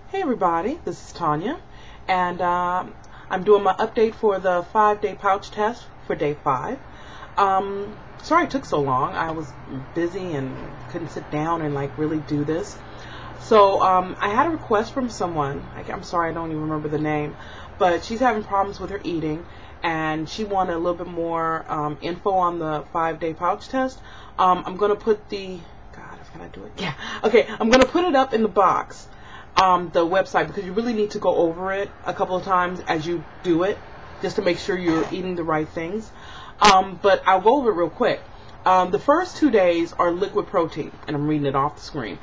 Hey everybody, this is Tanya, and I'm doing my update for the 5-day pouch test for day 5. Sorry it took so long. I was busy and couldn't sit down and really do this. So I had a request from someone. I'm sorry, I don't even remember the name, but she's having problems with her eating, and she wanted a little bit more info on the 5-day pouch test. I'm gonna put the can I do it? Yeah. Okay, I'm gonna put it up in the box. The website, because you really need to go over it a couple of times as you do it, just to make sure you're eating the right things. But I'll go over it real quick. The first 2 days are liquid protein, and I'm reading it off the screen.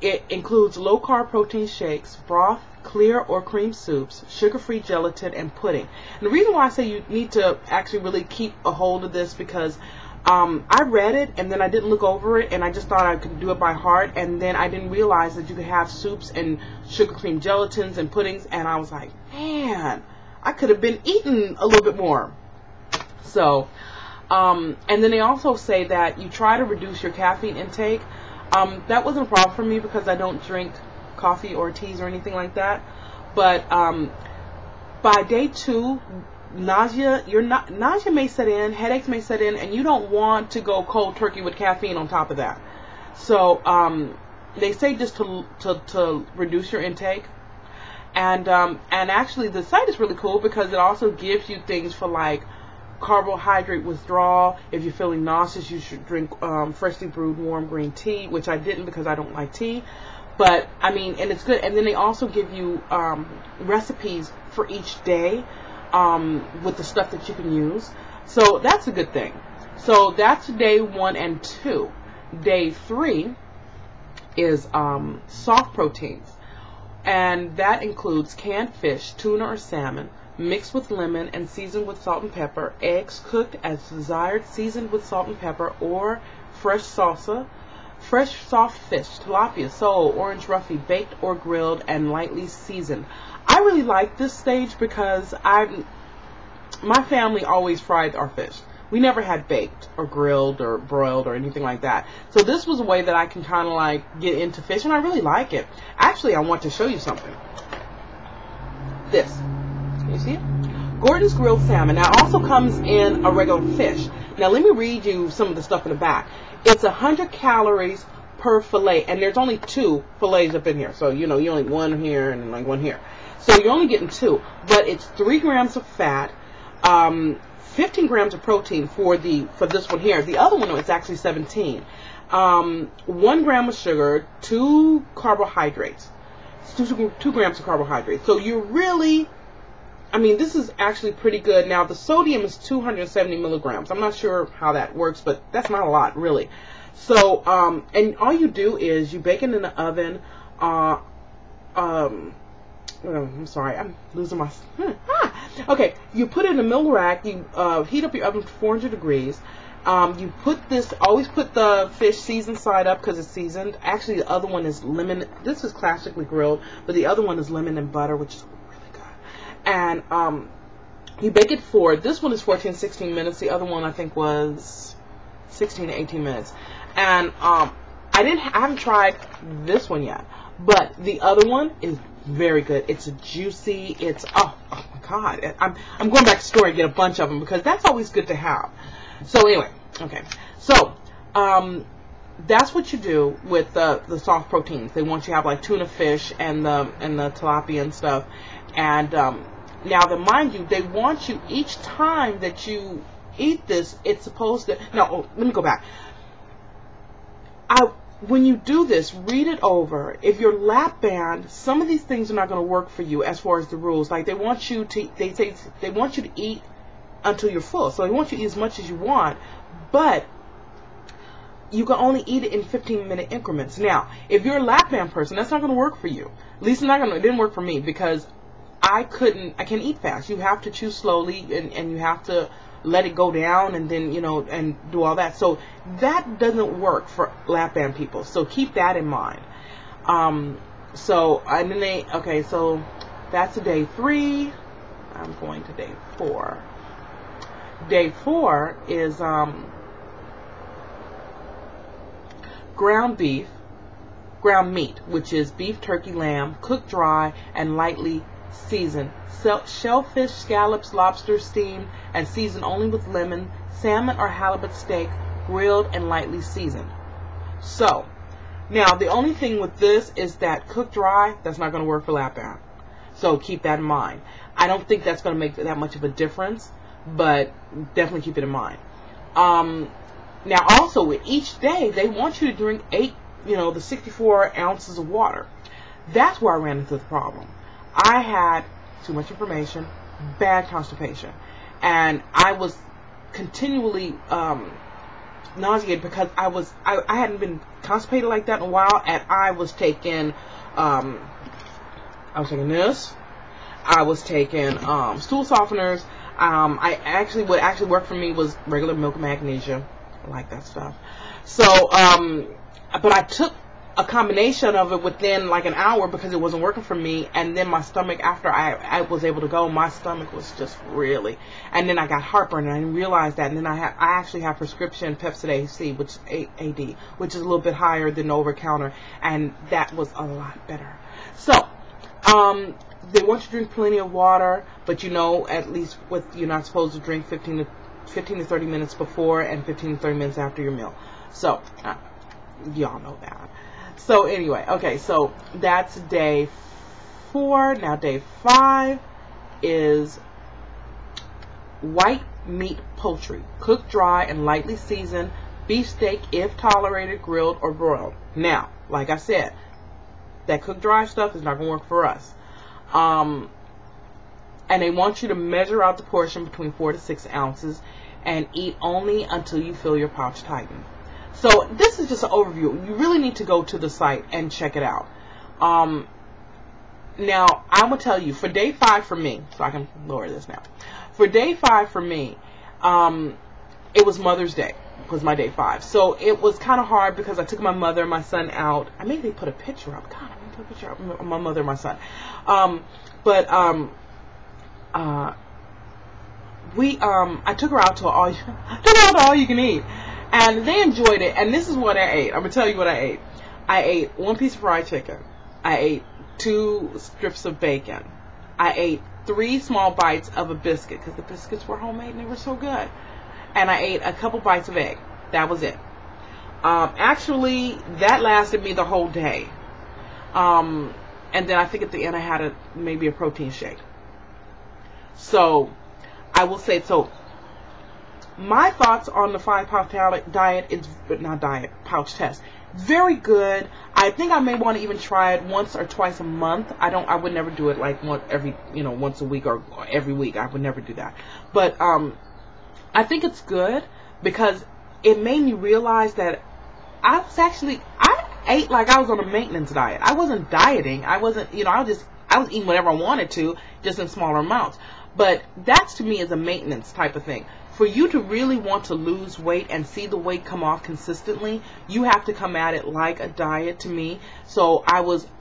It includes low-carb protein shakes, broth, clear or cream soups, sugar-free gelatin, and pudding. And the reason why I say you need to actually really keep a hold of this, because I read it and then I didn't look over it, and I just thought I could do it by heart, and then I didn't realize that you could have soups and sugar cream gelatins and puddings, and I was like, man, I could have been eating a little bit more. So, and then they also say that you try to reduce your caffeine intake. That wasn't a problem for me because I don't drink coffee or teas or anything like that. But by day 2, nausea may set in, headaches may set in, and you don't want to go cold turkey with caffeine on top of that. So they say just to reduce your intake, and actually the site is really cool because it also gives you things for like carbohydrate withdrawal. If you're feeling nauseous, you should drink freshly brewed warm green tea, which I didn't because I don't like tea. But I mean, and it's good. And then they also give you recipes for each day with the stuff that you can use. So that's a good thing. So that's day 1 and 2. Day 3 is soft proteins, and that includes canned fish, tuna or salmon, mixed with lemon and seasoned with salt and pepper, eggs cooked as desired, seasoned with salt and pepper, or fresh salsa, fresh soft fish, tilapia, sole, orange roughy, baked or grilled and lightly seasoned. I really like this stage because my family always fried our fish. We never had baked or grilled or broiled or anything like that. So this was a way that I can kind of like get into fish, and I really like it. Actually, I want to show you something. This. Can you see it? Gordon's grilled salmon. Now it also comes in a regular fish. Now let me read you some of the stuff in the back. It's 100 calories per fillet, and there's only 2 fillets up in here. So you know, you only one here and like one here. So you're only getting 2, but it's 3 grams of fat, 15 grams of protein for this one here. The other one is actually 17. 1 gram of sugar, 2 carbohydrates, 2 grams of carbohydrates. So you're really, I mean, this is actually pretty good. Now the sodium is 270 milligrams. I'm not sure how that works, but that's not a lot really. So and all you do is you bake it in the oven. I'm sorry, I'm losing my. Okay, you put it in a middle rack. You heat up your oven to 400 degrees. You put this. Always put the fish seasoned side up because it's seasoned. Actually, the other one is lemon. This is classically grilled, but the other one is lemon and butter, which is really good. And you bake it for. This one is 14-16 minutes. The other one I think was 16 to 18 minutes. And I haven't tried this one yet, but the other one is very good. It's juicy. It's oh my god. I'm going back to the store and get a bunch of them because that's always good to have. So anyway, okay. So that's what you do with the soft proteins. They want you to have like tuna fish and the tilapia and stuff. And now, mind you, they want you each time that you eat this, it's supposed to. No, let me go back. When you do this, read it over. If you're lap band, some of these things are not going to work for you as far as the rules. Like they want you to eat until you're full. So they want you to eat as much as you want, but you can only eat it in 15-minute increments. Now, if you're a lap band person, that's not going to work for you. At least it didn't work for me because I can't eat fast. You have to chew slowly, and you have to let it go down, and then and do all that. So that doesn't work for lap band people. So keep that in mind. So that's day 3. I'm going to day 4. Day 4 is ground beef, ground meat, which is beef, turkey, lamb, cooked dry and lightly seasoned. Shellfish, scallops, lobster, steamed and seasoned only with lemon. Salmon or halibut steak, grilled and lightly seasoned. So, now the only thing with this is that cooked dry, that's not going to work for lap band. So keep that in mind. I don't think that's going to make that much of a difference, but definitely keep it in mind. Now also with each day, they want you to drink the 64 ounces of water. That's where I ran into the problem. I had too much information, bad constipation, and I was continually nauseated because I hadn't been constipated like that in a while, and I was taking this. I was taking stool softeners. What actually worked for me was regular milk and magnesia. I like that stuff. So, but I took a combination of it within like an hour because it wasn't working for me, and then my stomach, after I was able to go, my stomach was just really, and then I got heartburn, and I didn't realize that, and then I actually have prescription Pepcid AC, which is AD, which is a little bit higher than over counter, and that was a lot better. So, they want you to drink plenty of water, but at least you're not supposed to drink 15 to 30 minutes before and 15 to 30 minutes after your meal. So, y'all know that. So anyway, okay, so that's day 4. Now day 5 is white meat poultry, cooked dry and lightly seasoned, beef steak if tolerated, grilled or broiled. Now, like I said, that cooked dry stuff is not going to work for us. And they want you to measure out the portion between 4 to 6 ounces and eat only until you feel your pouch tighten. So this is just an overview. You really need to go to the site and check it out. Now, I'm going to tell you, for day 5 for me, so I can lower this now. For day 5 for me, it was Mother's Day, was my day 5. So it was kind of hard because I took my mother and my son out. I maybe put a picture up. God, I put a picture up of my mother and my son. I took her out to all you can eat. And they enjoyed it, and this is what I ate. I'm going to tell you what I ate. I ate 1 piece of fried chicken. I ate 2 strips of bacon. I ate 3 small bites of a biscuit, because the biscuits were homemade and they were so good. And I ate a couple bites of egg. That was it. Actually, that lasted me the whole day. And then I think at the end I had maybe a protein shake. So, I will say, my thoughts on the 5-pouch pouch test. Very good. I think I may want to even try it once or twice a month. I would never do it like once a week or every week. I would never do that. But I think it's good because it made me realize that I ate like I was on a maintenance diet. I wasn't dieting. I wasn't, I was eating whatever I wanted to, just in smaller amounts. But that to me is a maintenance type of thing. For you to really want to lose weight and see the weight come off consistently, you have to come at it like a diet to me. So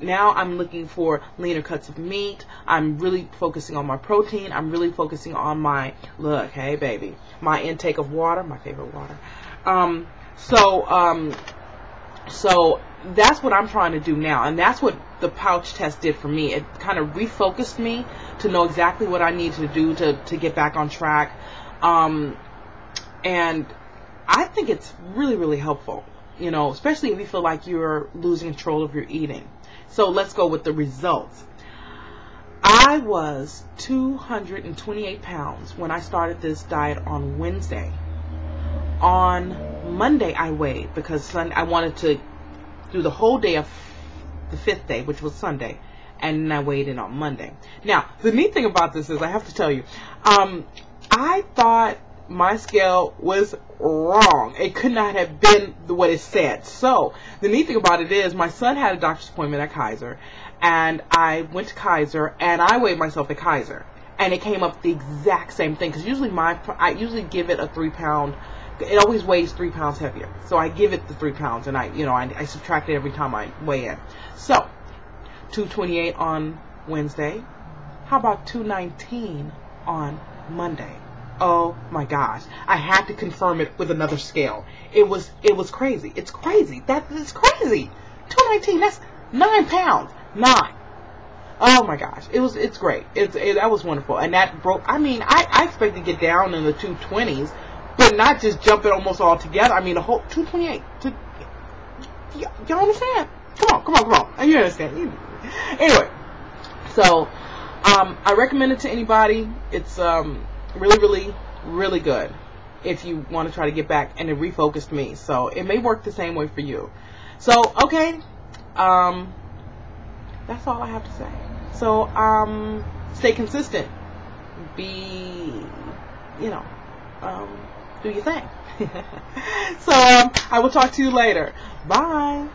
now I'm looking for leaner cuts of meat. I'm really focusing on my protein. I'm really focusing on my intake of water, my favorite water. So that's what I'm trying to do now, and that's what the pouch test did for me. It kind of refocused me to know exactly what I need to do to get back on track. And I think it's really, really helpful, especially if you feel like you're losing control of your eating. So let's go with the results. I was 228 pounds when I started this diet on Wednesday. On Monday, I weighed because I wanted to do the whole day of the 5th day, which was Sunday, and then I weighed in on Monday. Now, the neat thing about this is, I have to tell you, I thought my scale was wrong. It could not have been what it said. So, the neat thing about it is, my son had a doctor's appointment at Kaiser, and I went to Kaiser, and I weighed myself at Kaiser, and it came up the exact same thing, because usually I usually give it a 3-pound. It always weighs 3 pounds heavier. So I give it the 3 pounds, and I subtract it every time I weigh in. So, 228 on Wednesday. How about 219 on Monday? Oh my gosh. I had to confirm it with another scale. It was crazy. It's crazy. That is crazy. 219. That's 9 pounds. 9. Oh my gosh, it's great. That was wonderful, and that broke. I mean, I expected to get down in the 220s, but not just jump it almost all together. I mean, the whole 228. Y'all understand? Come on. You understand? Anyway, so I recommend it to anybody. It's really good if you want to try to get back, and it refocused me. So it may work the same way for you. So okay, that's all I have to say. So stay consistent. Be, do your thing. So I will talk to you later. Bye.